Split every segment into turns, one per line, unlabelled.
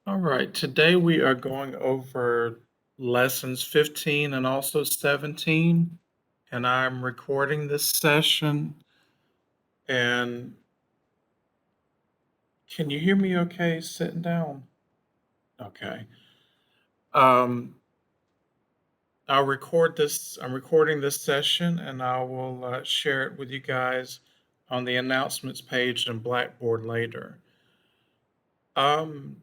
All right, today we are going over lessons 15 and also 17, and I'm recording this session. And can you hear me okay sitting down? Okay. Um, I'm recording this session and I will share it with you guys on the announcements page and Blackboard later. Um,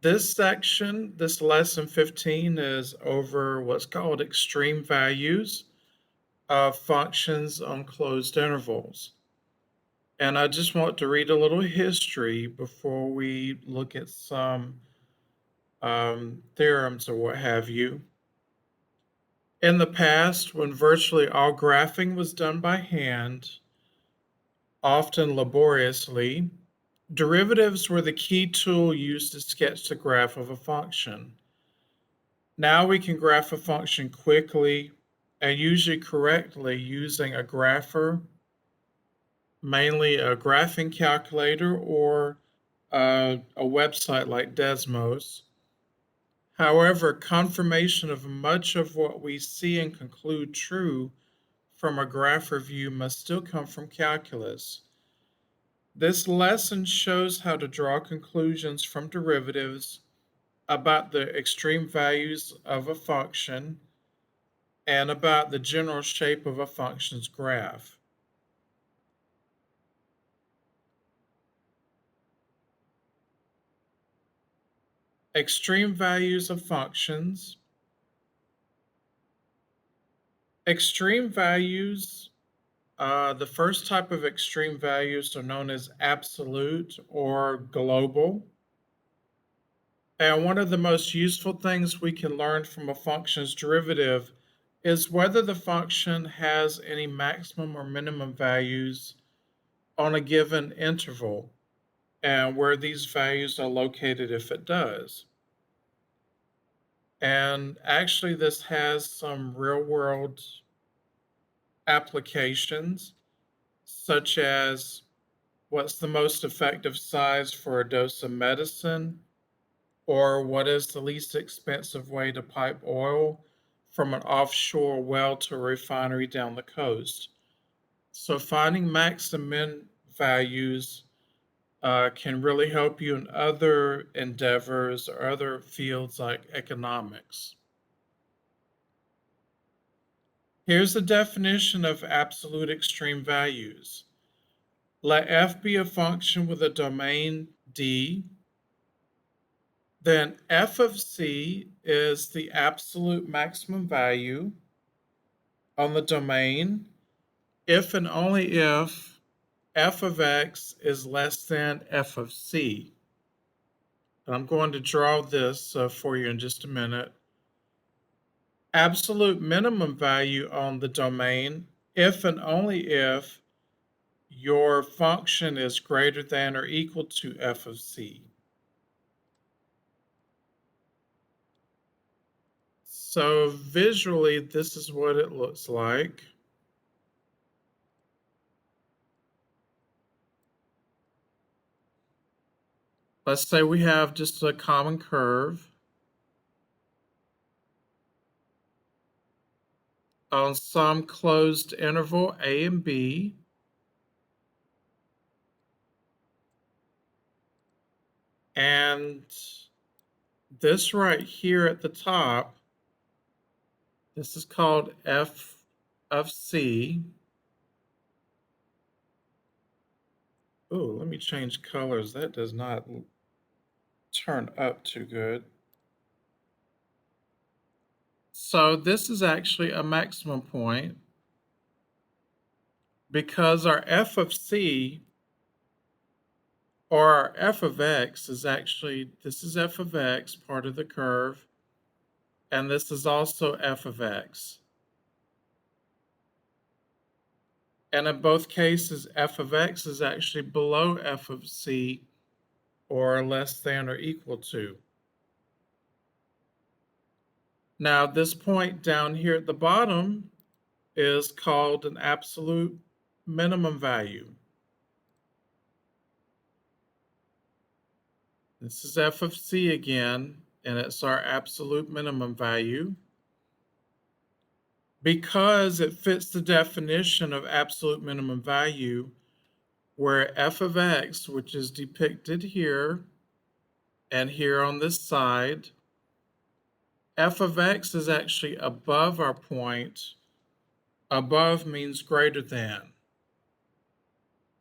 this lesson 15 is over what's called extreme values of functions on closed intervals. And I just want to read a little history before we look at some theorems or what have you. In the past, when virtually all graphing was done by hand, often laboriously, derivatives were the key tool used to sketch the graph of a function. Now we can graph a function quickly and usually correctly using a grapher, mainly a graphing calculator or a website like Desmos. However, confirmation of much of what we see and conclude true from a graph review must still come from calculus. This lesson shows how to draw conclusions from derivatives about the extreme values of a function and about the general shape of a function's graph. Extreme values of functions. Extreme values, the first type of extreme values are known as absolute or global. And one of the most useful things we can learn from a function's derivative is whether the function has any maximum or minimum values on a given interval and where these values are located if it does. And actually, this has some real world applications, such as what's the most effective size for a dose of medicine, or what is the least expensive way to pipe oil from an offshore well to a refinery down the coast. So, finding max and min values can really help you in other endeavors or other fields like economics. Here's the definition of absolute extreme values. Let f be a function with a domain D. Then f of c is the absolute maximum value on the domain if and only if f of x is less than f of c. I'm going to draw this for you in just a minute. Absolute minimum value on the domain if and only if your function is greater than or equal to f of c. So visually, this is what it looks like. Let's say we have just a common curve on some closed interval a and b. And this right here at the top, this is called f of c. Oh, let me change colors. That does not turn up too good. So this is actually a maximum point because our f of c or our f of x is actually, this is f of x, part of the curve, and this is also f of x. And in both cases, f of x is actually below f of c or less than or equal to. Now, this point down here at the bottom is called an absolute minimum value. This is f of c again, and it's our absolute minimum value. Because it fits the definition of absolute minimum value, where f of x, which is depicted here and here on this side, f of x is actually above our point. Above means greater than.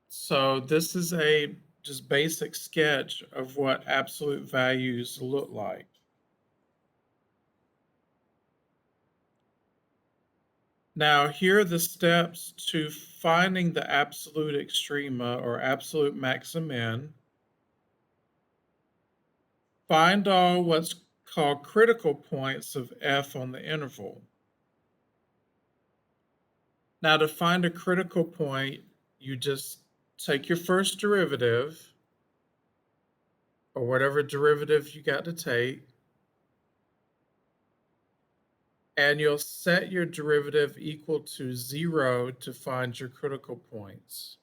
So this is a just basic sketch of what absolute values look like. Now, here are the steps to finding the absolute extrema or absolute maximum. Find all what's called critical points of f on the interval. Now, to find a critical point, you just take your first derivative, or whatever derivative you got to take, and you'll set your derivative equal to 0 to find your critical points.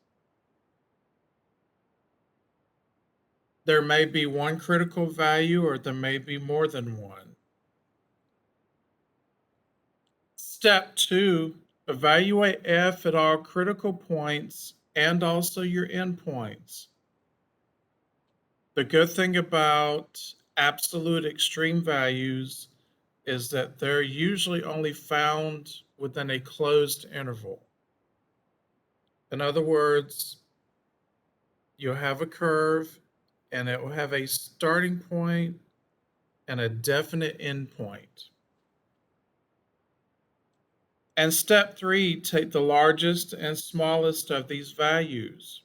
There may be one critical value, or there may be more than one. Step 2, evaluate f at all critical points and also your endpoints. The good thing about absolute extreme values is that they're usually only found within a closed interval. In other words, you'll have a curve and it will have a starting point and a definite endpoint. And step 3, take the largest and smallest of these values.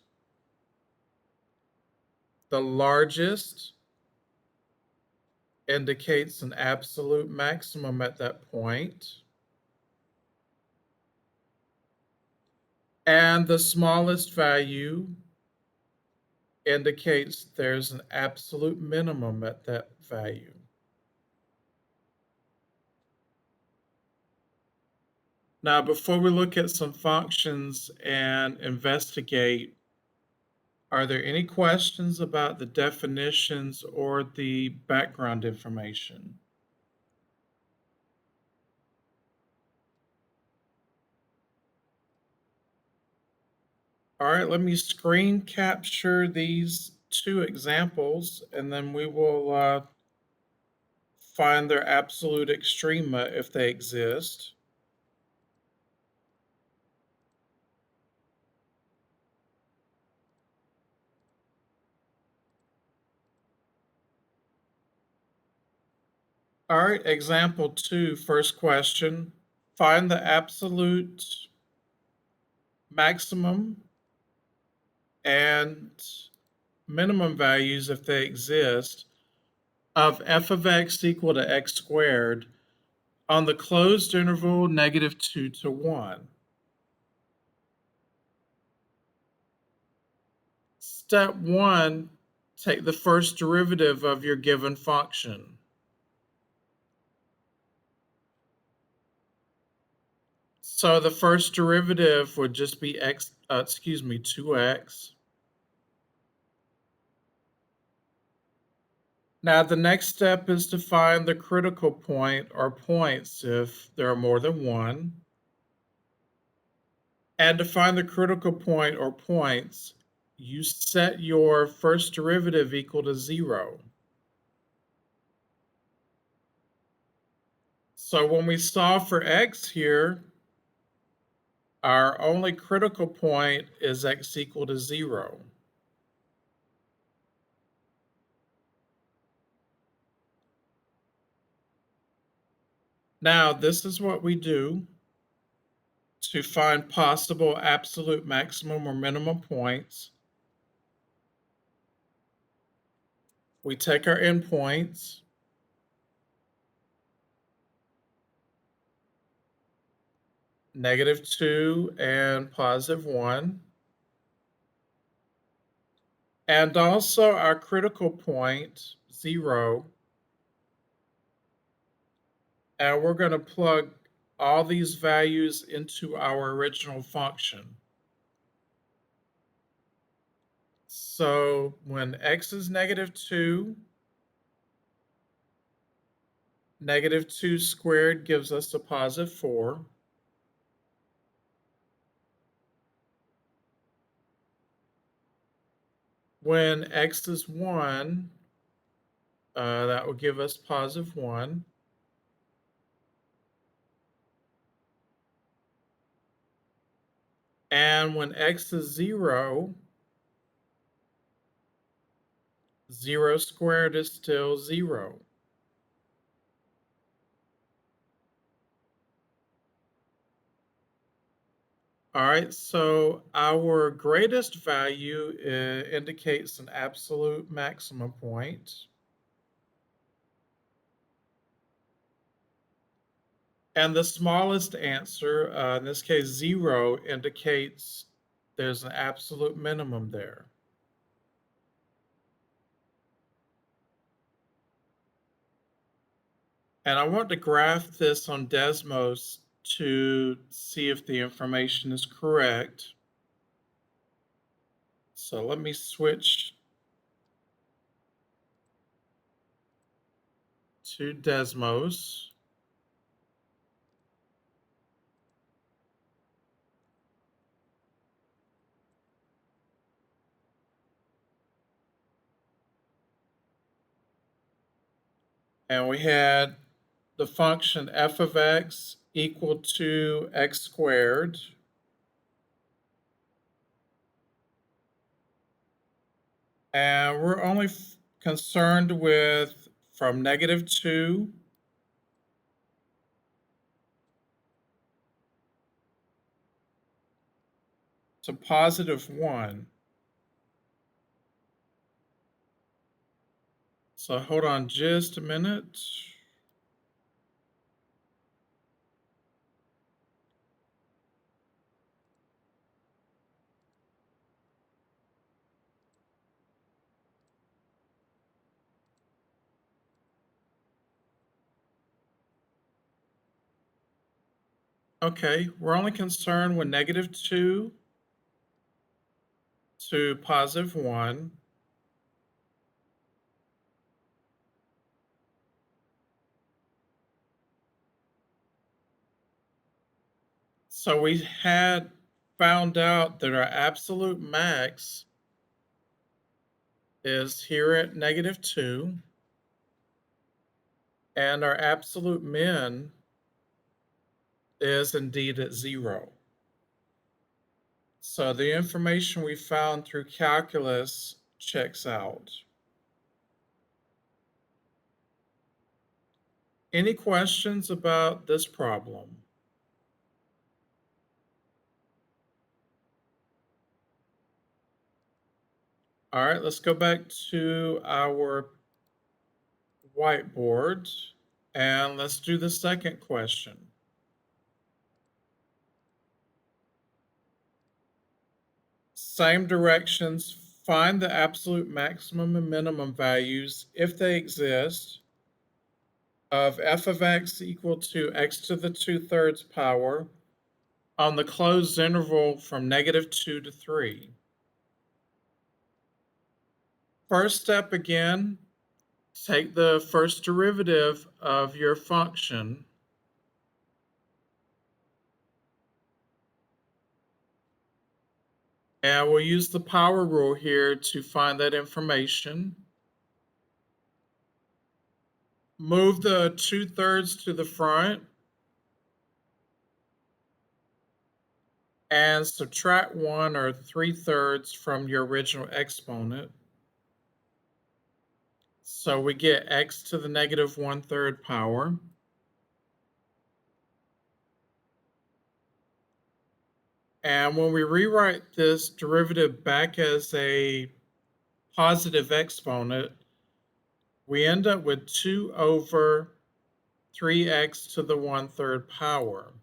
The largest indicates an absolute maximum at that point, and the smallest value indicates there's an absolute minimum at that value. Now, before we look at some functions and investigate, are there any questions about the definitions or the background information? All right, let me screen capture these two examples, and then we will find their absolute extrema if they exist. All right, example 2, first question. Find the absolute maximum and minimum values, if they exist, of f of x equal to x squared on the closed interval -2 to 1. Step 1, take the first derivative of your given function. So the first derivative would just be 2x. Now the next step is to find the critical point or points if there are more than one. And to find the critical point or points, you set your first derivative equal to 0. So when we solve for x here, our only critical point is x equal to 0. Now, this is what we do to find possible absolute maximum or minimum points. We take our endpoints, -2 and +1, and also our critical point, 0, and we're going to plug all these values into our original function. So when x is -2, -2 squared gives us a +4. When x is 1, that will give us +1. And when x is 0, 0 squared is still 0. All right, so our greatest value indicates an absolute maximum point. And the smallest answer, in this case 0, indicates there's an absolute minimum there. And I want to graph this on Desmos to see if the information is correct. So let me switch to Desmos. And we had the function f of x equal to x squared. And we're only concerned with from -2 to +1. So hold on just a minute. Okay, we're only concerned with -2 to +1. So we had found out that our absolute max is here at -2, and our absolute min is indeed at 0. So the information we found through calculus checks out. Any questions about this problem? All right, let's go back to our whiteboard and let's do the second question. Same directions, find the absolute maximum and minimum values, if they exist, of f of x equal to x to the 2/3 power on the closed interval from -2 to 3. First step again, take the first derivative of your function and we'll use the power rule here to find that information. Move the 2/3 to the front and subtract 1 or 3/3 from your original exponent. So we get x to the -1/3 power. And when we rewrite this derivative back as a positive exponent, we end up with 2 over 3x to the 1/3 power.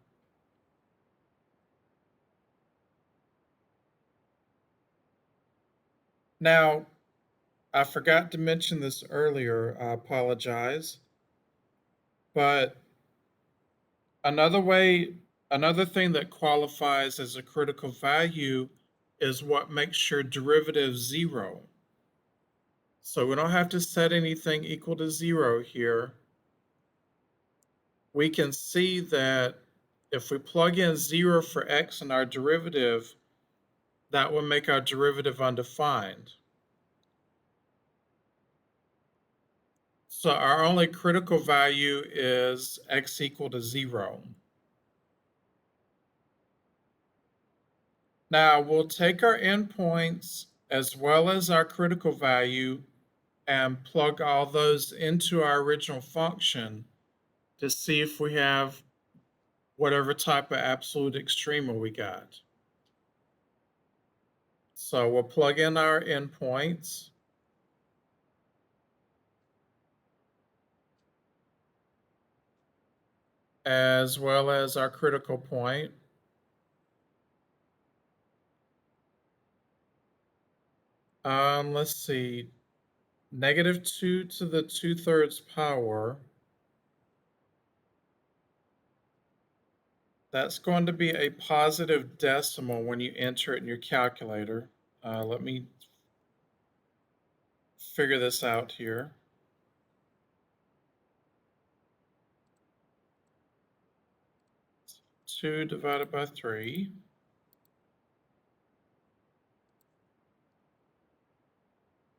Now, I forgot to mention this earlier, I apologize. But another way, another thing that qualifies as a critical value is what makes your derivative zero. So we don't have to set anything equal to zero here. We can see that if we plug in zero for x in our derivative, that will make our derivative undefined. So our only critical value is x equal to zero. Now we'll take our endpoints as well as our critical value and plug all those into our original function to see if we have whatever type of absolute extrema we got. So we'll plug in our endpoints as well as our critical point. Let's see, -2 to the 2/3 power. That's going to be a positive decimal when you enter it in your calculator. Let me figure this out here. 2 divided by 3.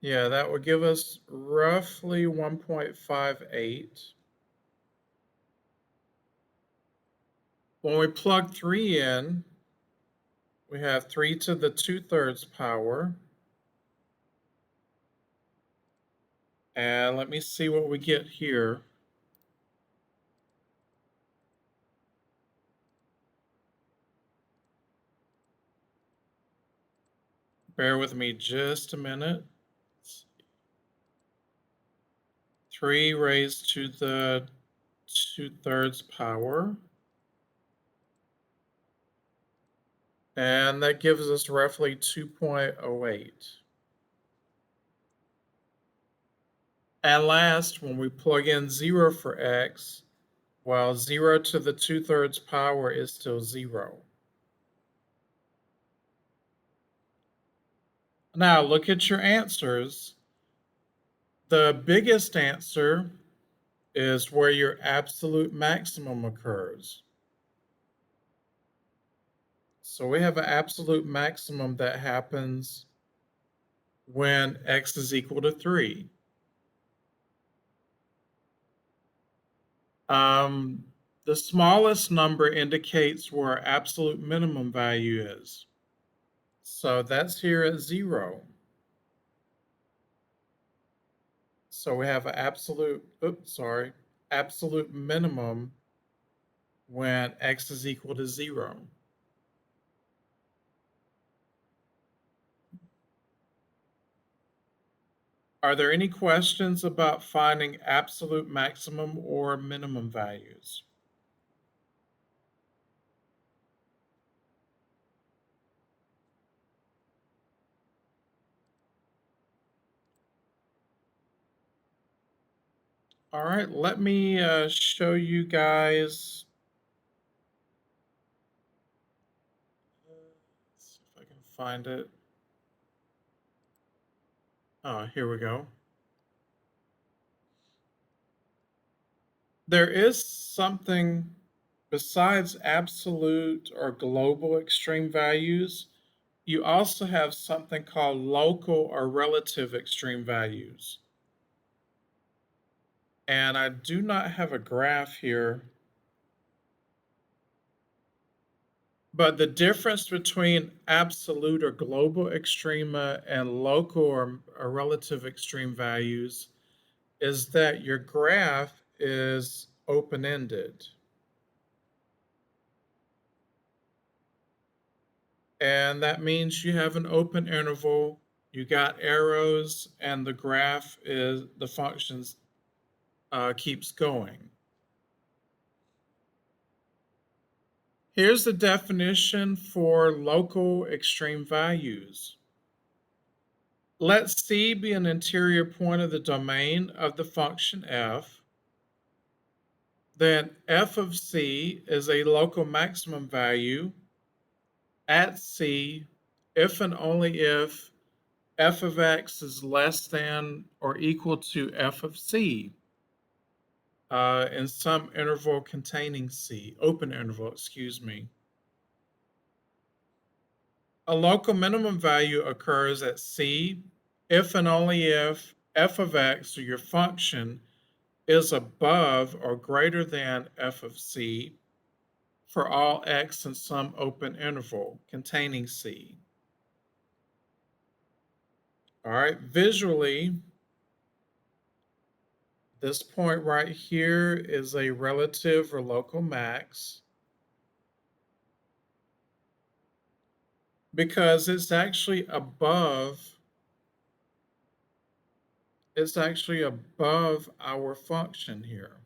Yeah, that would give us roughly 1.58. When we plug 3 in, we have 3 to the 2/3 power. And let me see what we get here. Bear with me just a minute. 3 raised to the 2/3 power. And that gives us roughly 2.08. And last, when we plug in 0 for x, well, 0 to the 2/3 power is still 0. Now look at your answers. The biggest answer is where your absolute maximum occurs. So we have an absolute maximum that happens when x is equal to 3. Um, the smallest number indicates where our absolute minimum value is. So that's here at 0. So we have an absolute minimum when x is equal to 0. Are there any questions about finding absolute maximum or minimum values? All right, let me show you guys. Let's see if I can find it. Oh, here we go. There is something besides absolute or global extreme values. You also have something called local or relative extreme values. And I do not have a graph here, but the difference between absolute or global extrema and local or relative extreme values is that your graph is open-ended. And that means you have an open interval, you got arrows, and the graph is the functions keeps going. Here's the definition for local extreme values. Let C be an interior point of the domain of the function f. Then f of C is a local maximum value at C if and only if f of x is less than or equal to f of c in some interval containing c, open interval, excuse me. A local minimum value occurs at c if and only if f of x, or your function, is above or greater than f of c for all x in some open interval containing c. All right, visually, this point right here is a relative or local max because it's actually above our function here.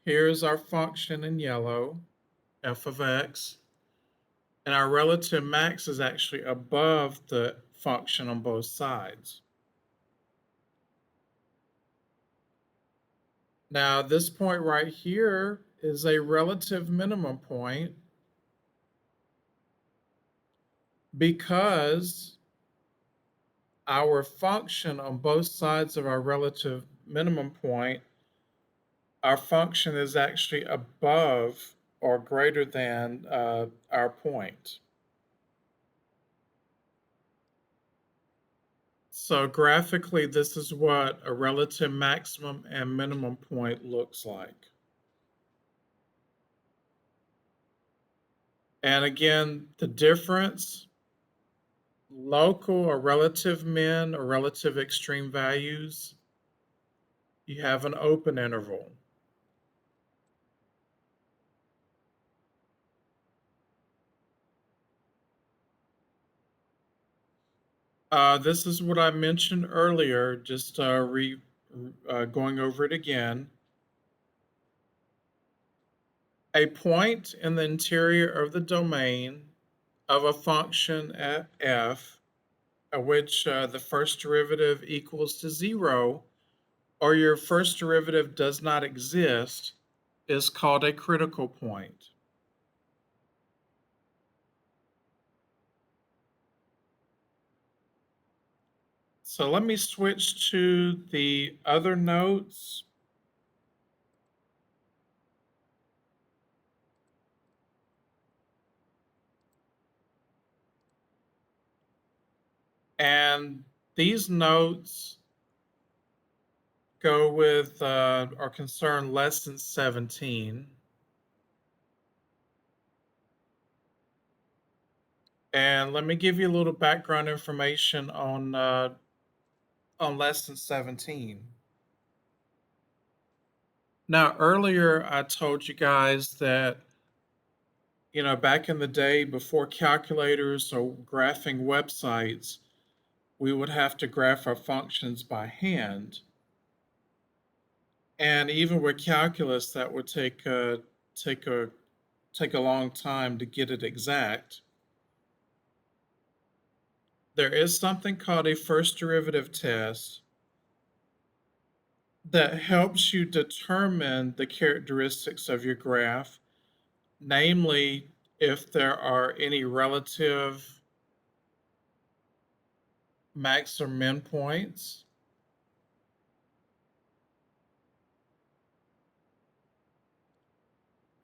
Here's our function in yellow, f of x, and our relative max is actually above the function on both sides. Now, this point right here is a relative minimum point because our function on both sides of our relative minimum point, our function is actually above or greater than our point. So graphically, this is what a relative maximum and minimum point looks like. And again, the difference, local or relative min or relative extreme values, you have an open interval. This is what I mentioned earlier, just going over it again. A point in the interior of the domain of a function at f, at which the first derivative equals to 0, or your first derivative does not exist, is called a critical point. So let me switch to the other notes. And these notes go with or concern lesson 17. And let me give you a little background information on lesson 17. Now, earlier I told you guys that, back in the day before calculators or graphing websites, we would have to graph our functions by hand. And even with calculus, that would take a take a long time to get it exact. There is something called a first derivative test that helps you determine the characteristics of your graph, namely if there are any relative max or min points,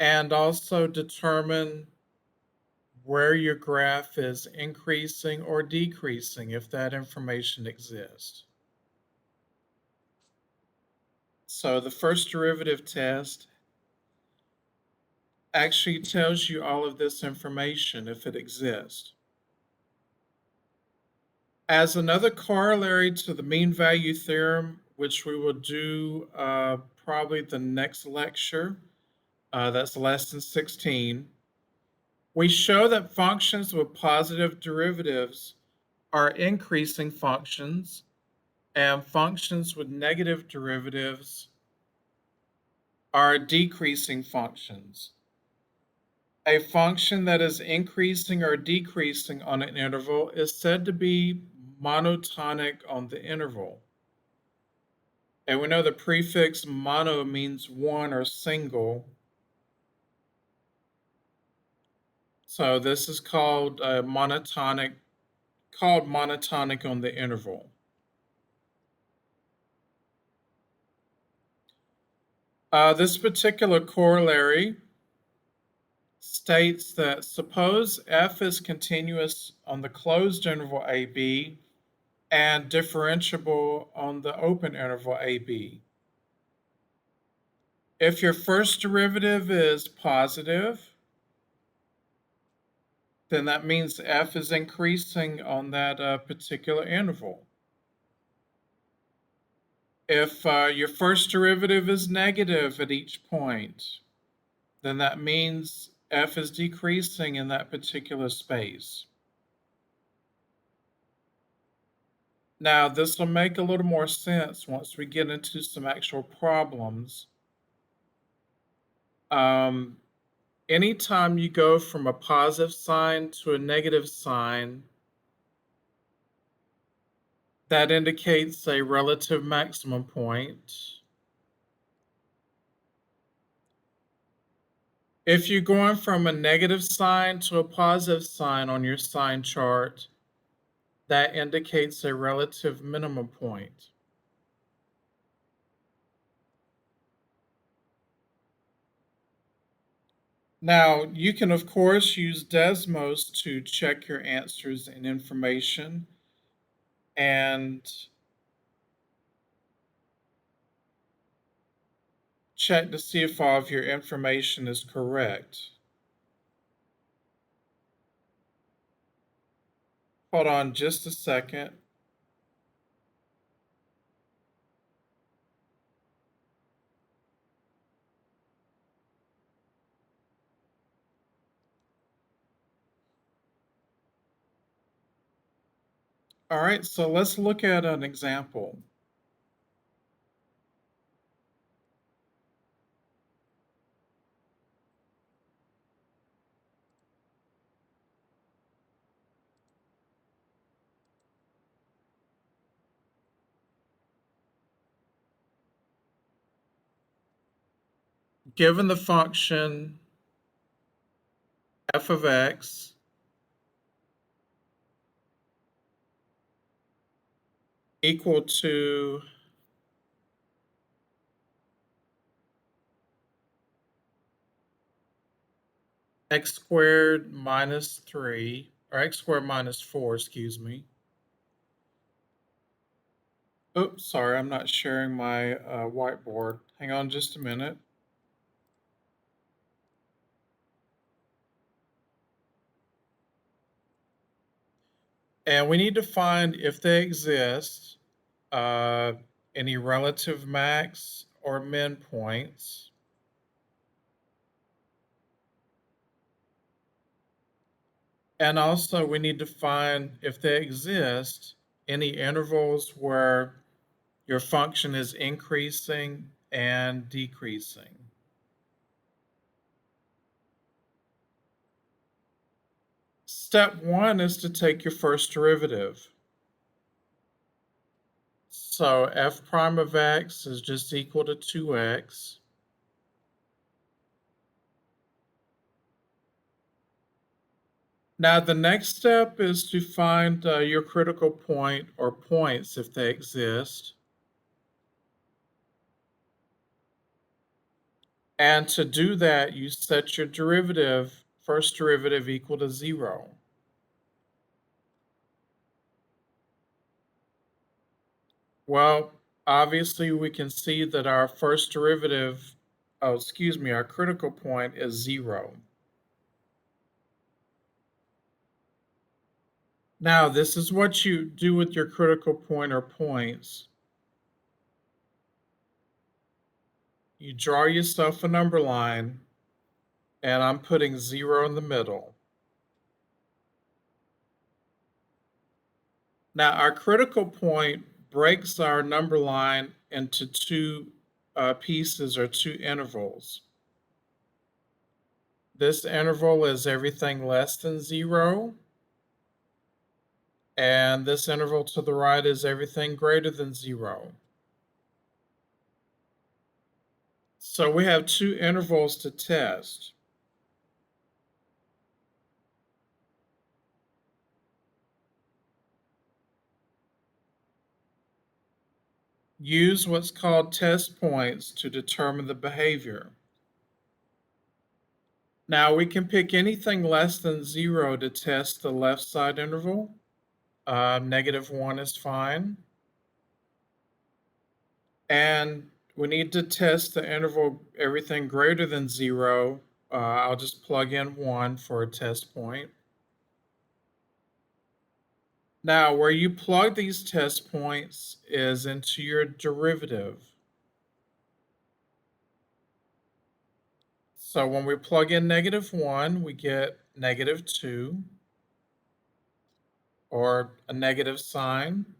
and also determine where your graph is increasing or decreasing if that information exists. So the first derivative test actually tells you all of this information if it exists. As another corollary to the mean value theorem, which we will do probably the next lecture, that's lesson 16, we show that functions with positive derivatives are increasing functions, and functions with negative derivatives are decreasing functions. A function that is increasing or decreasing on an interval is said to be monotonic on the interval. And we know the prefix mono means one or single, So this is called monotonic on the interval. This particular corollary states that suppose f is continuous on the closed interval AB and differentiable on the open interval AB. If your first derivative is positive, then that means f is increasing on that particular interval. If your first derivative is negative at each point, then that means f is decreasing in that particular space. Now, this will make a little more sense once we get into some actual problems. Um, Anytime you go from a positive sign to a negative sign, that indicates a relative maximum point. If you're going from a negative sign to a positive sign on your sign chart, that indicates a relative minimum point. Now, you can, of course, use Desmos to check your answers and information and check to see if all of your information is correct. Hold on just a second. All right, so let's look at an example. Given the function f of x equal to x squared minus 3, or x squared minus 4, excuse me. Oops, sorry, I'm not sharing my whiteboard. Hang on just a minute. And we need to find if they exist uh, any relative max or min points. And also we need to find if they exist any intervals where your function is increasing and decreasing. Step one is to take your first derivative. So f prime of x is just equal to 2x. Now the next step is to find your critical point or points if they exist. And to do that, you set your first derivative equal to 0. Well, obviously we can see that our first derivative, our critical point is 0. Now, this is what you do with your critical point or points. You draw yourself a number line, and I'm putting 0 in the middle. Now, our critical point breaks our number line into two pieces or two intervals. This interval is everything less than 0, and this interval to the right is everything greater than 0. So we have two intervals to test. Use what's called test points to determine the behavior. Now we can pick anything less than 0 to test the left side interval. -1 is fine. And we need to test the interval everything greater than 0. I'll just plug in 1 for a test point. Now, where you plug these test points is into your derivative. So when we plug in -1, we get -2, or a negative sign.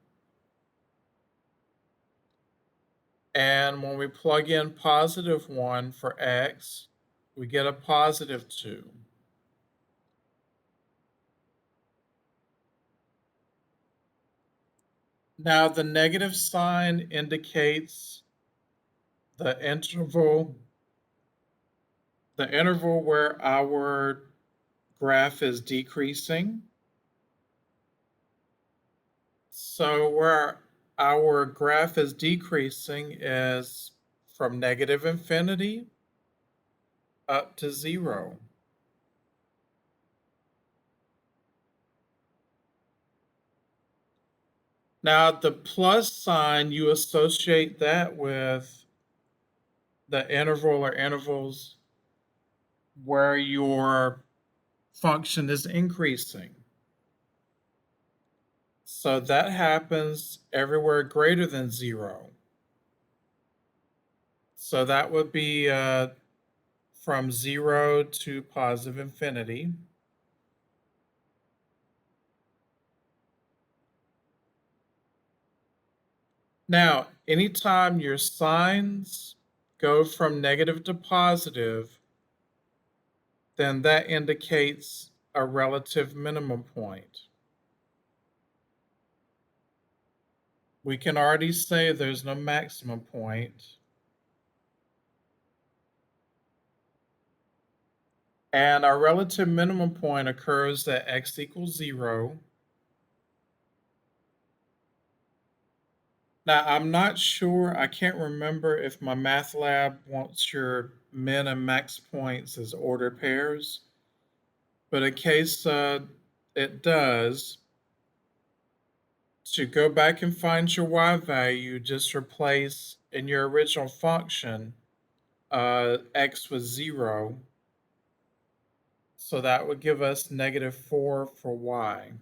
And when we plug in +1 for x, we get a +2. Now, the negative sign indicates the interval where our graph is decreasing. So where our graph is decreasing is from -infinity up to 0. Now, the plus sign, you associate that with the interval or intervals where your function is increasing. So that happens everywhere greater than 0. So that would be from 0 to +infinity. Now, anytime your signs go from negative to positive, then that indicates a relative minimum point. We can already say there's no maximum point. And our relative minimum point occurs at x equals 0. Now, I'm not sure, I can't remember if my math lab wants your min and max points as ordered pairs, but in case it does, to go back and find your y value, just replace in your original function x with 0. So that would give us -4 for y.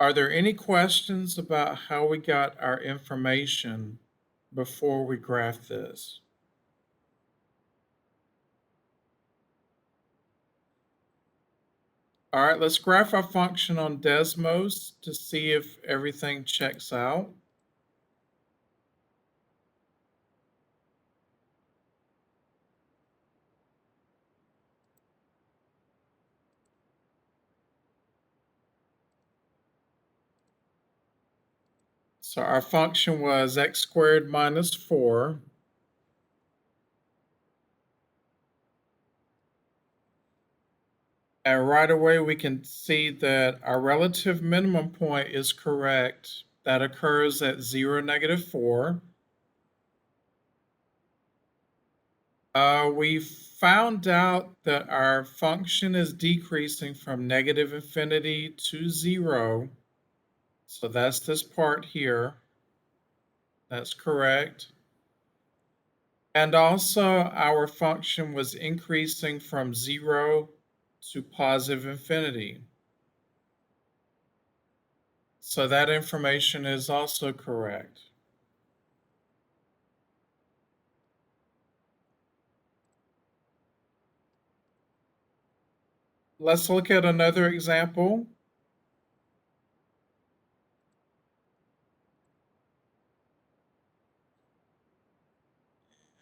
Are there any questions about how we got our information before we graph this? All right, let's graph our function on Desmos to see if everything checks out. So our function was x squared minus 4. And right away we can see that our relative minimum point is correct. That occurs at 0, -4. We found out that our function is decreasing from -infinity to 0. So that's this part here. That's correct. And also our function was increasing from 0 to +infinity. So that information is also correct. Let's look at another example.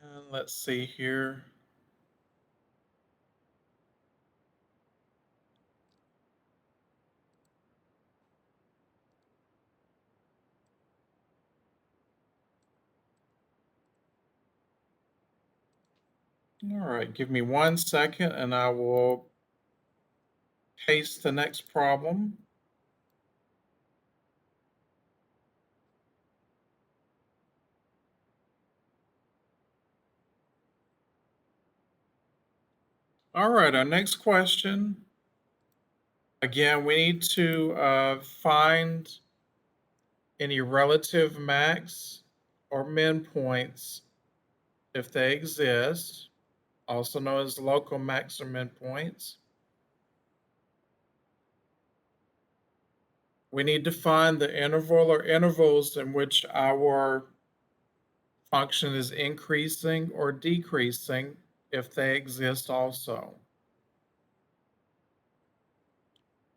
And let's see here. All right, give me 1 second and I will Paste the next problem. All right, our next question. Again, we need to find any relative max or min points if they exist, also known as local max or min points. We need to find the interval or intervals in which our function is increasing or decreasing if they exist also.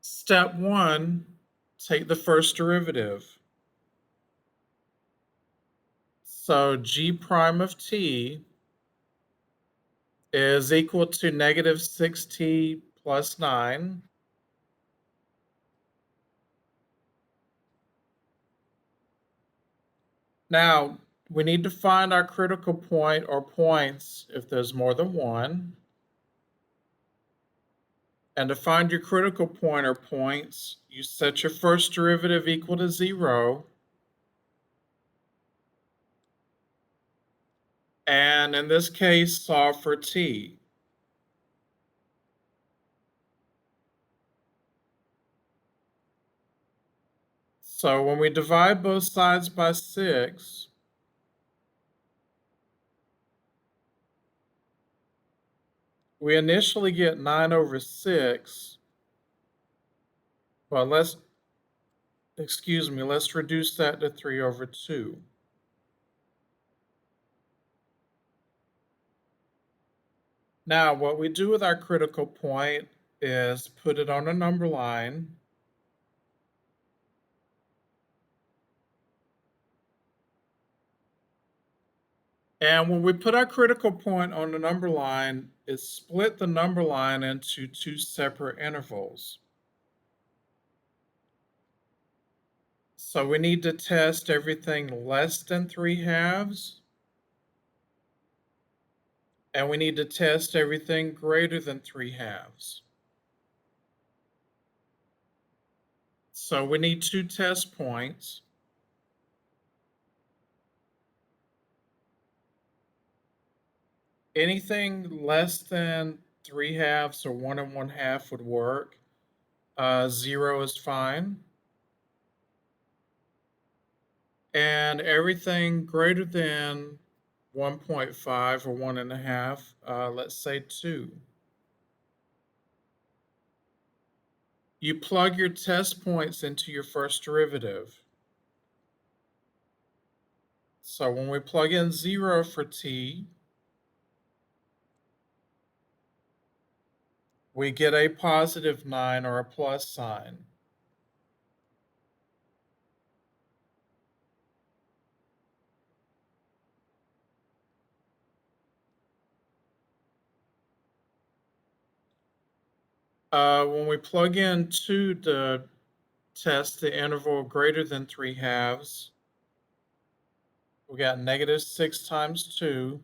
Step one, take the first derivative. So g prime of t is equal to negative 6t plus 9. Now, we need to find our critical point or points if there's more than one. And to find your critical point or points, you set your first derivative equal to 0. And in this case, solve for t. So when we divide both sides by 6, we initially get 9 over 6. Well, let's reduce that to 3 over 2. Now, what we do with our critical point is put it on a number line. And when we put our critical point on the number line, it split the number line into two separate intervals. So we need to test everything less than 3/2, and we need to test everything greater than 3/2. So we need two test points. Anything less than 3/2 or 1 1/2 would work. 0 is fine. And everything greater than 1.5 or 1 1/2, let's say 2. You plug your test points into your first derivative. So when we plug in 0 for t, we get a positive 9 or a plus sign. When we plug in 2 to test the interval greater than 3/2, we got negative 6 times 2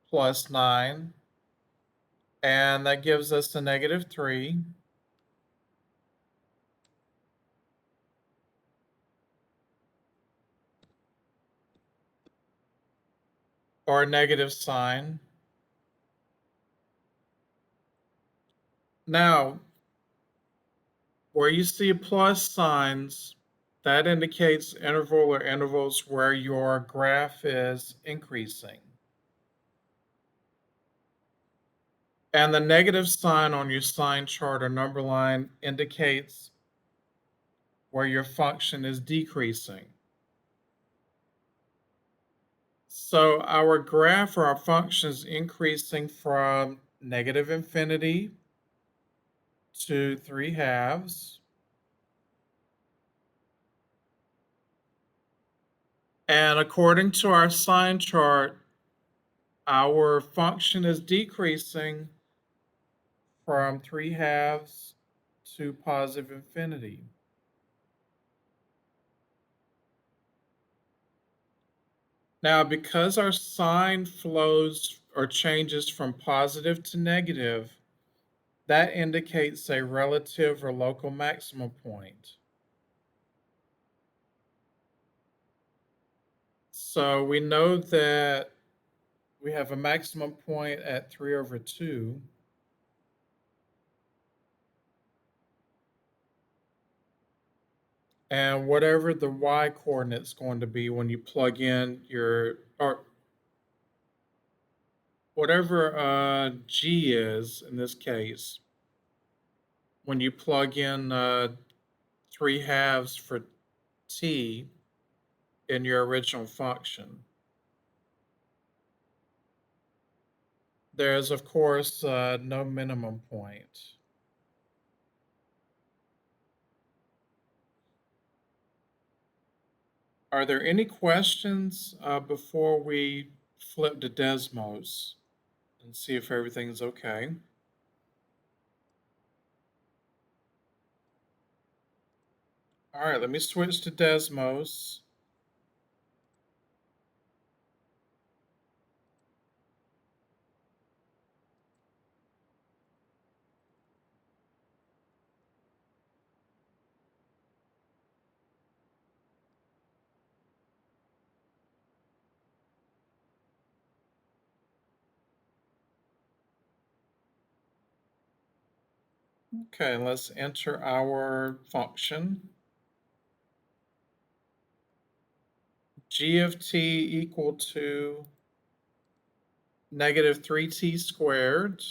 plus 9, and that gives us a negative 3. Or a negative sign. Now, where you see plus signs, that indicates interval or intervals where your graph is increasing. And the negative sign on your sign chart or number line indicates where your function is decreasing. So our graph or our function is increasing from negative infinity to 3/2. And according to our sign chart, our function is decreasing from 3/2 to positive infinity. Now, because our sign flows or changes from positive to negative, That indicates a relative or local maximum point. So we know that we have a maximum point at 3 over 2. And whatever the y coordinate's going to be when you plug in your, or whatever g is in this case, when you plug in 3 halves for t in your original function, there's of course no minimum point. Are there any questions before we flip to Desmos and see if everything's okay? All right, let me switch to Desmos. Okay, let's enter our function. G of t equal to negative 3t squared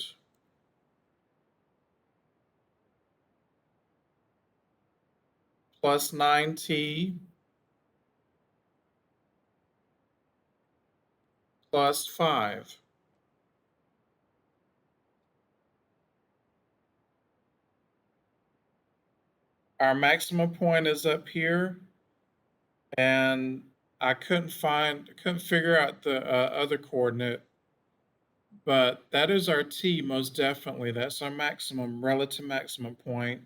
plus 9t plus 5. Our maximum point is up here, and I couldn't figure out the other coordinate, but that is our t most definitely. That's our maximum, relative maximum point.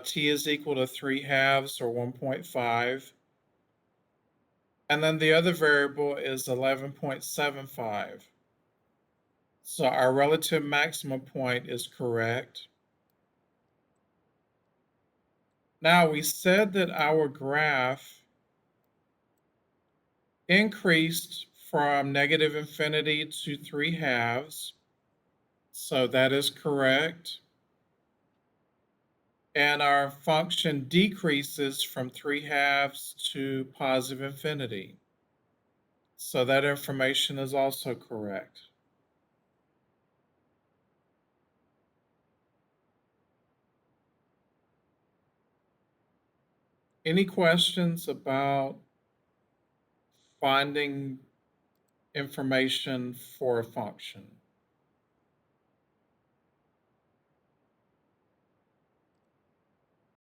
T is equal to 3 halves or 1.5. And then the other variable is 11.75. So our relative maximum point is correct. Now we said that our graph increased from negative infinity to 3 halves. So that is correct. And our function decreases from 3 halves to positive infinity. So that information is also correct. Any questions about finding information for a function?